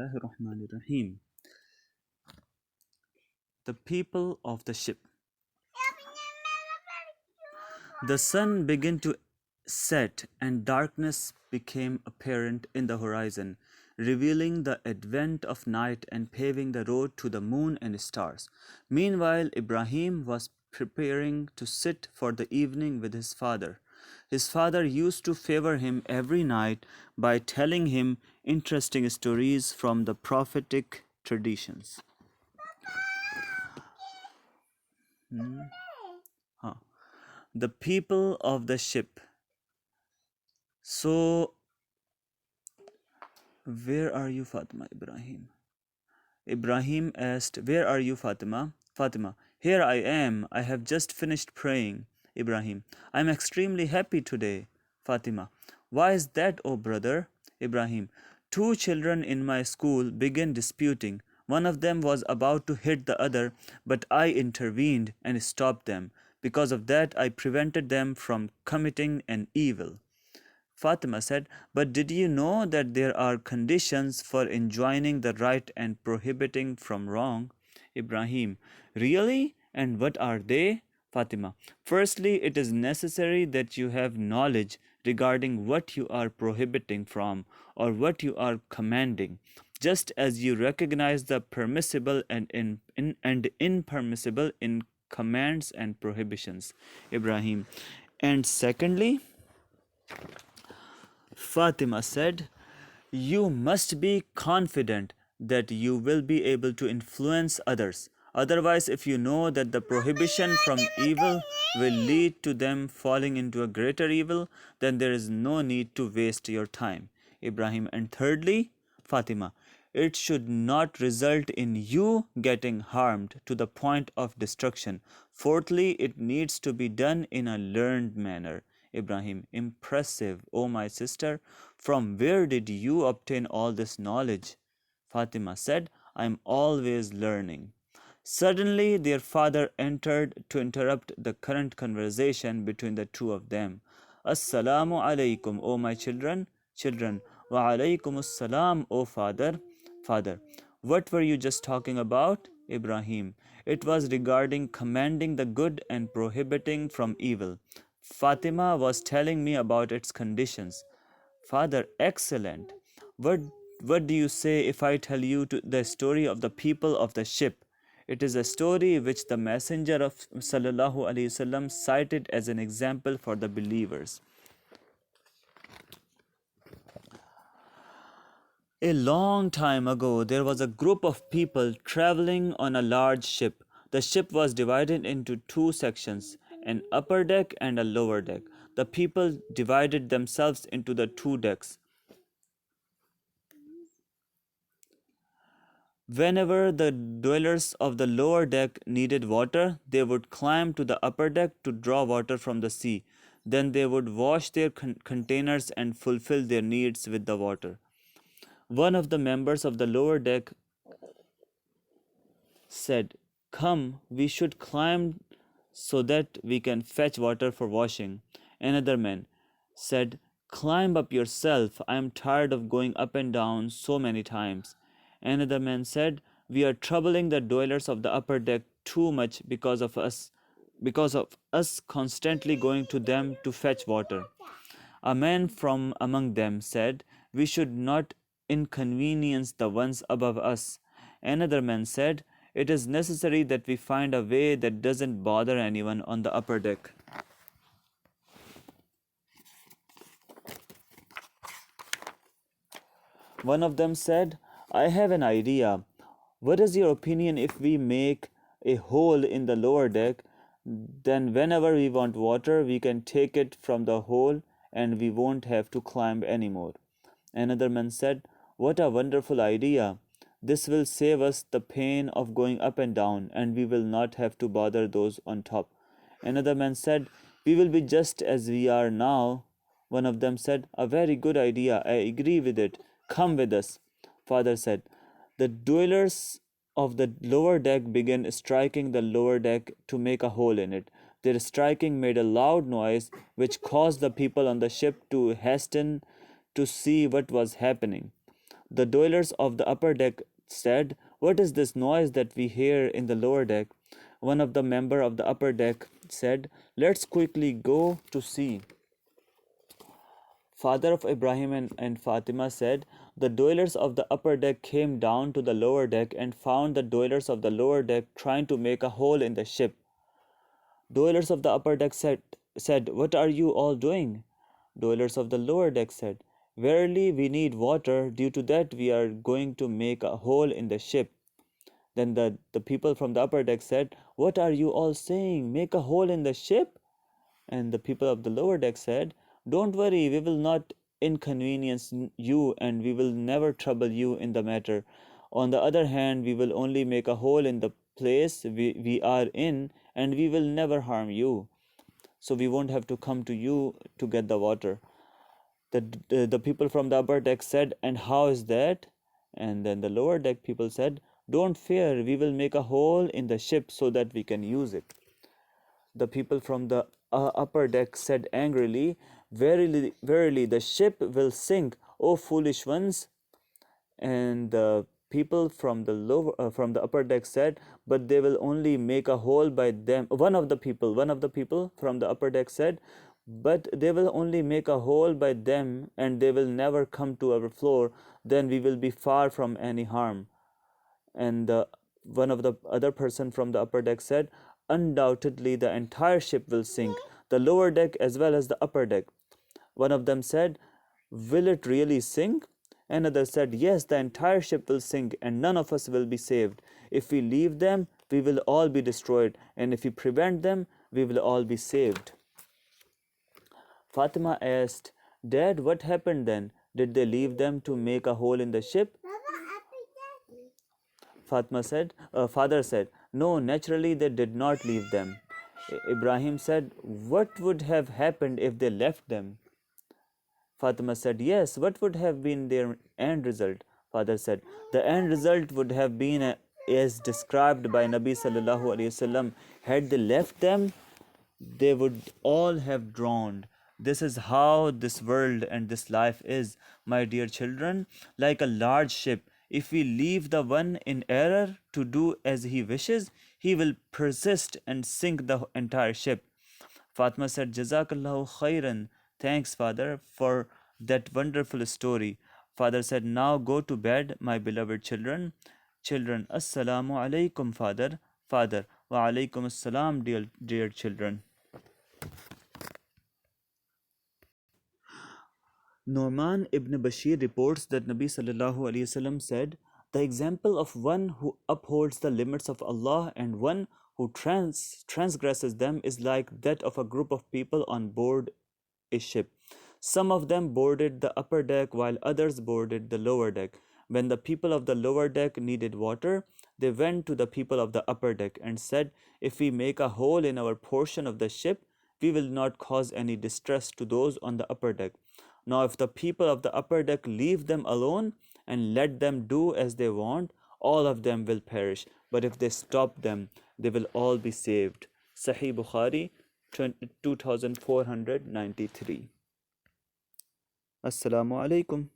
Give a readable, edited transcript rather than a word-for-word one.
Bismillahirrahmanirrahim. The people of the ship. The sun began to set, and darkness became apparent in the horizon, revealing the advent of night and paving the road to the moon and stars. Meanwhile, Ibrahim was preparing to sit for the evening with his father. His father used to favor him every night by telling him interesting stories from the prophetic traditions. Huh. The people of the ship. So, where are you, Fatima Ibrahim? Ibrahim asked, where are you, Fatima? Fatima, here I am. I have just finished praying. Ibrahim, I am extremely happy today. Fatima, why is that, O brother? Ibrahim, two children in my school began disputing. One of them was about to hit the other, but I intervened and stopped them. Because of that, I prevented them from committing an evil. Fatima said, but did you know that there are conditions for enjoining the right and prohibiting from wrong? Ibrahim, really? And what are they? Fatima, firstly, it is necessary that you have knowledge regarding what you are prohibiting from or what you are commanding, just as you recognize the permissible and impermissible in commands and prohibitions. Ibrahim, and secondly, Fatima said, you must be confident that you will be able to influence others. Otherwise, if you know that the prohibition from evil will lead to them falling into a greater evil, then there is no need to waste your time. Ibrahim. And thirdly, Fatima, it should not result in you getting harmed to the point of destruction. Fourthly, it needs to be done in a learned manner. Ibrahim, impressive, O my sister. From where did you obtain all this knowledge? Fatima said, I am always learning. Suddenly, their father entered to interrupt the current conversation between the two of them. Assalamu alaikum, O my children. Children, wa alaikum assalam, O father. Father, what were you just talking about? Ibrahim, it was regarding commanding the good and prohibiting from evil. Fatima was telling me about its conditions. Father, excellent. What, what do you say if I tell you the story of the people of the ship? It is a story which the Messenger of Sallallahu Alaihi Wasallam cited as an example for the believers. A long time ago, there was a group of people traveling on a large ship. The ship was divided into two sections, an upper deck and a lower deck. The people divided themselves into the two decks. Whenever the dwellers of the lower deck needed water, they would climb to the upper deck to draw water from the sea. Then they would wash their containers and fulfill their needs with the water. One of the members of the lower deck said, come, we should climb so that we can fetch water for washing. Another man said, climb up yourself. I am tired of going up and down so many times. Another man said, we are troubling the dwellers of the upper deck too much because of us constantly going to them to fetch water. A man from among them said, we should not inconvenience the ones above us. Another man said, it is necessary that we find a way that doesn't bother anyone on the upper deck. One of them said, I have an idea. What is your opinion if we make a hole in the lower deck? Then whenever we want water, we can take it from the hole and we won't have to climb anymore. Another man said, what a wonderful idea. This will save us the pain of going up and down, and we will not have to bother those on top. Another man said, we will be just as we are now. One of them said, a very good idea. I agree with it. Come with us. Father said, the dwellers of the lower deck began striking the lower deck to make a hole in it. Their striking made a loud noise, which caused the people on the ship to hasten to see what was happening. The dwellers of the upper deck said, "What is this noise that we hear in the lower deck?" One of the member of the upper deck said, "Let's quickly go to see." Father of Ibrahim and Fatima said, "The dwellers of the upper deck came down to the lower deck and found the dwellers of the lower deck trying to make a hole in the ship. Dwellers of the upper deck said, "What are you all doing?" Dwellers of the lower deck said, "Verily, we need water. Due to that, we are going to make a hole in the ship." Then the people from the upper deck said, "What are you all saying? Make a hole in the ship?" And the people of the lower deck said, "Don't worry, we will not inconvenience you and we will never trouble you in the matter. On the other hand, we will only make a hole in the place we are in and we will never harm you. So we won't have to come to you to get the water." The people from the upper deck said, "And how is that?" And then the lower deck people said, "Don't fear, we will make a hole in the ship so that we can use it." The people from the upper deck said angrily, "Verily, verily, the ship will sink, O foolish ones." And the people from the upper deck said, "But they will only make a hole by them." One of the people from the upper deck said, "But they will only make a hole by them and they will never come to our floor. Then we will be far from any harm." And one of the other person from the upper deck said, "Undoubtedly the entire ship will sink, the lower deck as well as the upper deck." One of them said, "Will it really sink?" Another said, "Yes, the entire ship will sink and none of us will be saved. If we leave them, we will all be destroyed, and if we prevent them, we will all be saved." Fatima asked, "Dad, what happened then? Did they leave them to make a hole in the ship?" Father said, "No, naturally they did not leave them." Ibrahim said, "What would have happened if they left them?" Fatima said, "Yes, what would have been their end result?" Father said, "The end result would have been as described by Nabi Sallallahu Alaihi Wasallam. Had they left them, they would all have drowned. This is how this world and this life is, my dear children, like a large ship. If we leave the one in error to do as he wishes, he will persist and sink the entire ship." Fatma said, "Jazakallahu khairan." Thanks, Father, for that wonderful story. Father said, "Now go to bed, my beloved children." Children, Assalamu alaikum, Father. Father, Wa alaikum assalam, dear children. Norman ibn Bashir reports that Nabi Sallallahu Alaihi Wasallam said, "The example of one who upholds the limits of Allah and one who transgresses them is like that of a group of people on board a ship. Some of them boarded the upper deck while others boarded the lower deck. When the people of the lower deck needed water, they went to the people of the upper deck and said, 'If we make a hole in our portion of the ship, we will not cause any distress to those on the upper deck. Now, if the people of the upper deck leave them alone and let them do as they want, all of them will perish. But if they stop them, they will all be saved.'" Sahih Bukhari 2493. Assalamu alaikum.